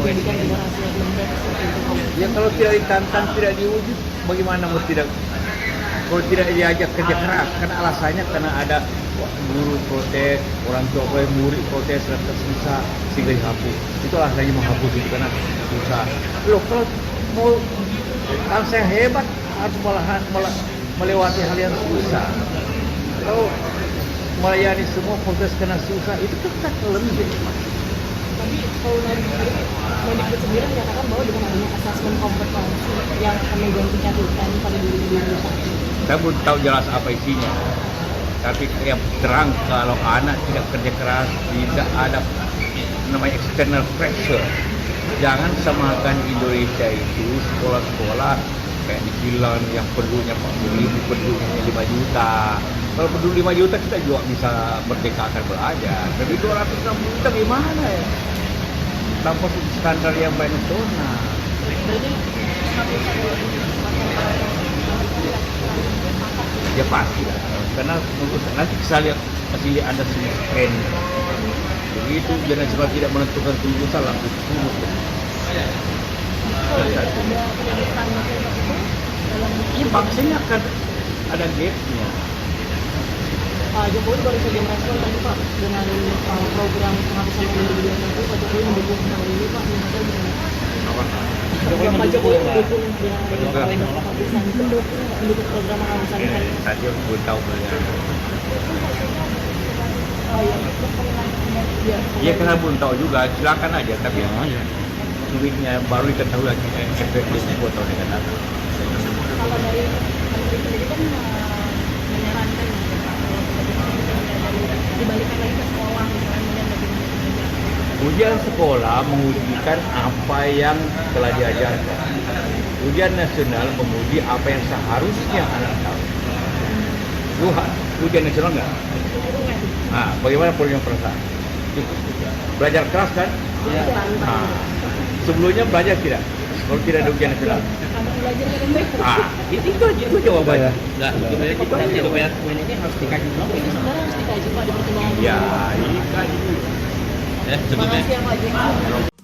menjadikan generasi yang lembek seperti itu Pak? Ya kalau tidak ditantang, tidak diuji, bagaimana mau tidak? Kalau tidak diajak kerja keras, karena alasannya karena ada guru protes, orang tua murid protes, rasa susah sehingga dihapus. Itu alasannya menghapus itu karena susah. Loh kalau mau bangsa yang hebat harus melewati hal yang susah. Kalau melayani semua proses karena susah itu kan lembek. Tapi kalau Mendikbud sendiri menyatakan bahwa dengan adanya asesmen kompetensi yang akan menggantikan UN pada 2021. Saya belum tahu jelas apa isinya. Tapi yang terang kalau anak tidak kerja keras, tidak ada namanya external pressure. Jangan samakan Indonesia itu sekolah-sekolah kayak di Finland yang perlunya 40.000, perlunya 5 juta. Kalau perlu 5 juta kita juga bisa merdeka akan belajar. Tapi 260 juta gimana ya? Tanpa standar yang internasional. Berarti Ya pasti lah. Karena nanti saya lihat kasih lihat ada semua trend. Begitu jangan cuma tidak menentukan keputusan lah. Ini vaksinnya akan ada gapnya. Pak Jokowi baru saja merespon tadi Pak dengan program penghapusan pemilu 2021. Pak Jokowi mendukung hal ini Pak. Apa? Pak Jokowi mendukung dengan penghapusan mendukung program penghapusan ini. Saya belum tahu beliau. Ya karena belum tahu juga, silakan aja. Tapi duitnya baru diketahui lagi efeknya 10 tahun yang akan datang. Kalau dari Menteri sendiri kan menyarankan dibalikan lagi ke sekolah misalnya lebih Ujian sekolah mengujikan apa yang telah diajarkan. Ujian nasional menguji apa yang seharusnya anak tahu. Ujian nasional enggak? Nah, bagaimana punya perasaan? Belajar keras kan? Iya. Nah, sebelumnya belajar tidak? Kalau tidak ada ujian nasional. Belajar dengan baik. Itu jawabannya. Enggak, dokumen ini harus dikaji dulu. Sebenarnya harus dikaji Pak di pertimbangan. Ya, ini kan. Ya, Terima kasih ya Pak Jokowi.